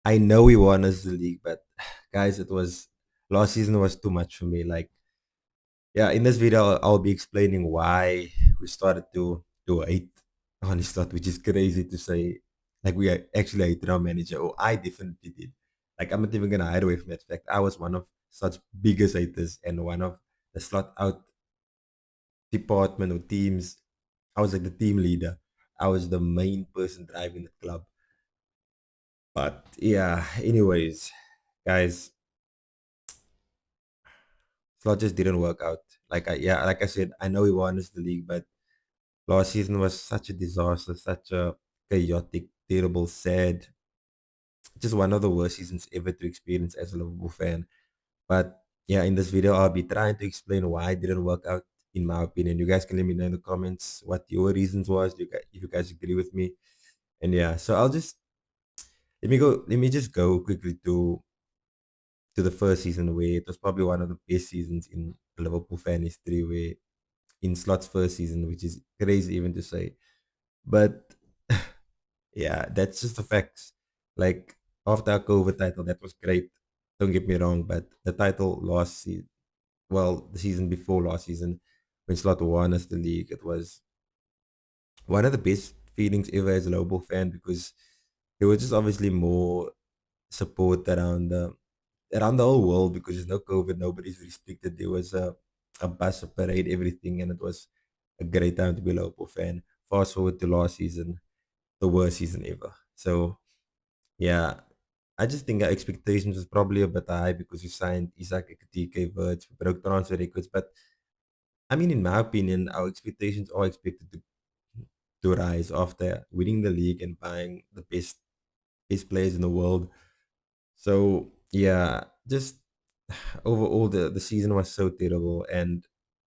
I know we won as the league, but guys, it was last season was too much for me. Like, yeah, in this video, I'll be explaining why we started to hate Arne Slot, which is crazy to say. Like, we actually hated our manager, or I definitely did. Like, I'm not even gonna hide away from that fact. I was one of such biggest haters and one of the slot out department or teams. I was like the team leader. I was the main person driving the club. But yeah, anyways, guys, slot just didn't work out. Like I said, I know we won the league, but last season was such a disaster, such a chaotic, terrible, sad, just one of the worst seasons ever to experience as a Liverpool fan. But yeah, in this video, I'll be trying to explain why it didn't work out, in my opinion. You guys can let me know in the comments what your reasons was, if you guys agree with me. And yeah, so I'll just let me just go quickly to the first season where it was probably one of the best seasons in Liverpool fan history, where in Slot's first season, which is crazy even to say. But yeah, that's just the facts. Like after our COVID title, that was great. Don't get me wrong, but the title last season, well, the season before last season, when Slot won us the league, it was one of the best feelings ever as a Liverpool fan because there was just obviously more support around the whole world because there's no COVID, nobody's restricted. There was a bus, a parade, everything, and it was a great time to be a Liverpool fan. Fast forward to last season, the worst season ever. So yeah, I just think our expectations was probably a bit high because we signed Isaac Ekitike, Verts, we broke transfer records. But I mean, in my opinion, our expectations are expected to rise after winning the league and buying the best players in the world. So yeah, just overall the season was so terrible. And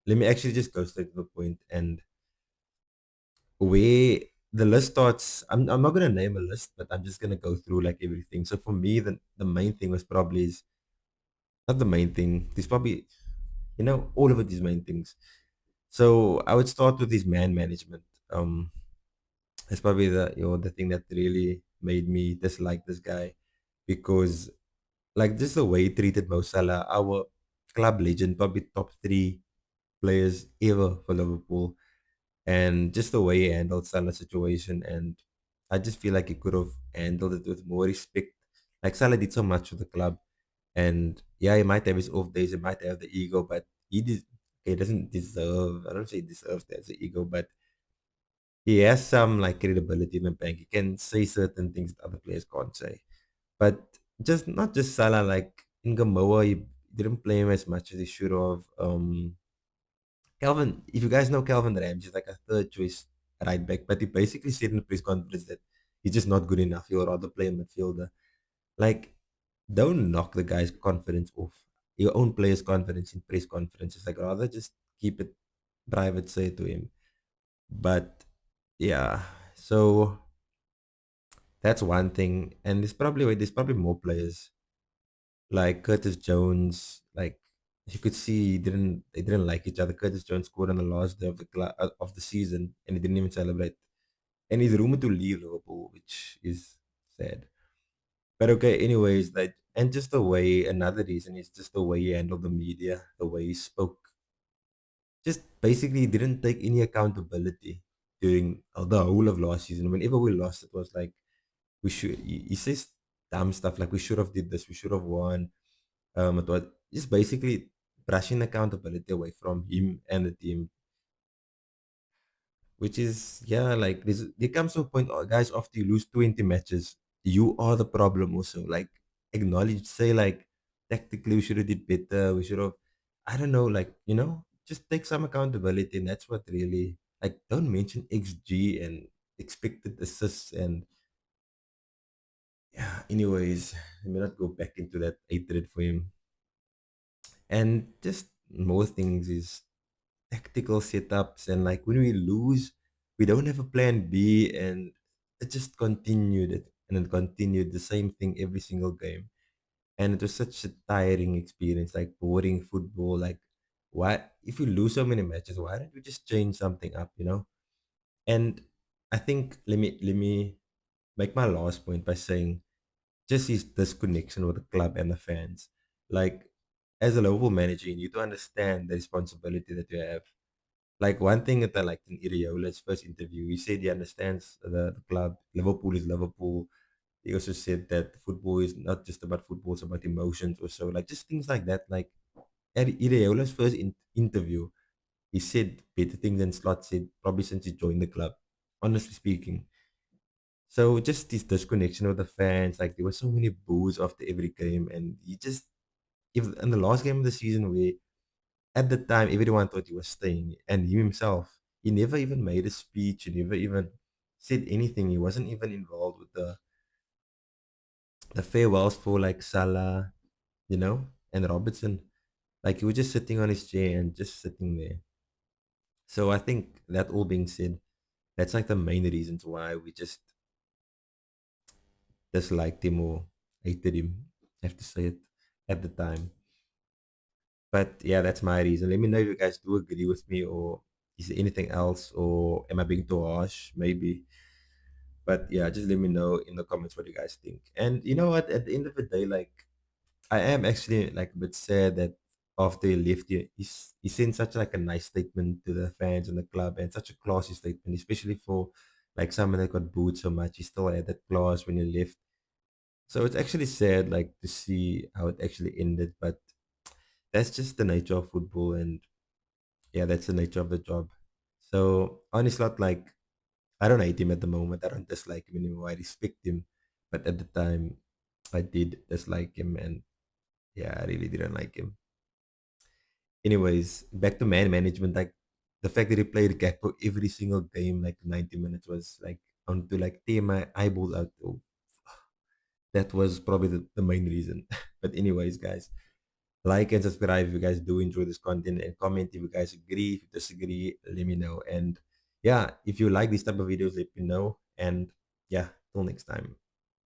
let me actually just go straight to the point and where the list starts. I'm not gonna name a list, but I'm just gonna go through like everything. So for me, the main thing was probably is not the main thing. There's probably all of it is main things. So I would start with his man management. It's probably the thing that really made me dislike this guy because like just the way he treated Mo Salah, our club legend, probably top three players ever for Liverpool, and just the way he handled Salah's situation. And I just feel like he could have handled it with more respect. Like Salah did so much for the club, and yeah, he might have his off days, he might have the ego, but he doesn't deserve. I don't say he deserves that as an ego, but he has some like credibility in the bank. He can say certain things that other players can't say. But just not just Salah, like in Gamoa, he didn't play him as much as he should have. Calvin, if you guys know Calvin Ramsey, he's like a third choice right back, but he basically said in the press conference that he's just not good enough. He'll rather play a midfielder. Like, don't knock the guy's confidence off. Your own player's confidence in press conferences. Like, rather just keep it private, say to him. But yeah, so that's one thing. And there's probably more players like Curtis Jones. Like you could see they didn't like each other. Curtis Jones scored on the last day of of the season, and he didn't even celebrate. And he's rumored to leave Liverpool, which is sad. But okay, anyways, like and just the way another reason is just the way he handled the media, the way he spoke. Just basically didn't take any accountability during the whole of last season. Whenever we lost, it was like we should. He says dumb stuff like we should have did this, we should have won. It was just basically brushing accountability away from him and the team, which is yeah, like there comes to a point, guys, after you lose 20 matches, you are the problem also. Like acknowledge, say like tactically we should have did better. We should have, I don't know, like just take some accountability, and that's what really like. Don't mention XG and expected assists and yeah. Anyways, let me not go back into that hatred for him and just more things is tactical setups and like when we lose we don't have a plan B and it just continued the same thing every single game and it was such a tiring experience, like boring football. Like why, if we lose so many matches, why don't we just change something up? And I think let me make my last point by saying just his disconnection with the club and the fans. Like, as a Liverpool manager, you need to understand the responsibility that you have. Like, one thing that I liked in Iriola's first interview, he said he understands the club. Liverpool is Liverpool. He also said that football is not just about football, it's about emotions or so. Like, just things like that. Like, at Iriola's first interview, he said better things than Slot said probably since he joined the club, honestly speaking. So just this disconnection with the fans, like there were so many boos after every game, and he just if in the last game of the season where at the time everyone thought he was staying, and he himself, he never even made a speech, he never even said anything. He wasn't even involved with the farewells for like Salah, and Robertson. Like he was just sitting on his chair and just sitting there. So I think that all being said, that's like the main reasons why we just disliked him or hated him. I have to say it at the time. But yeah, that's my reason. Let me know if you guys do agree with me, or is there anything else, or am I being too harsh? Maybe. But yeah, just let me know in the comments what you guys think. And you know what? At the end of the day, like I am actually like a bit sad that after he left, he sent such like a nice statement to the fans and the club, and such a classy statement, especially for like someone that got booed so much. He still had that class when he left. So it's actually sad, like to see how it actually ended. But that's just the nature of football, and yeah, that's the nature of the job. So honestly, not like I don't hate him at the moment. I don't dislike him anymore. I respect him, but at the time, I did dislike him, and yeah, I really didn't like him. Anyways, back to man management. Like the fact that he played Gakpo every single game, like 90 minutes, was like on to like tear my eyeballs out. Oh, that was probably the main reason. But anyways, guys, like and subscribe if you guys do enjoy this content, and comment if you guys agree. If you disagree, let me know. And yeah, if you like these type of videos, let me know. And yeah, till next time.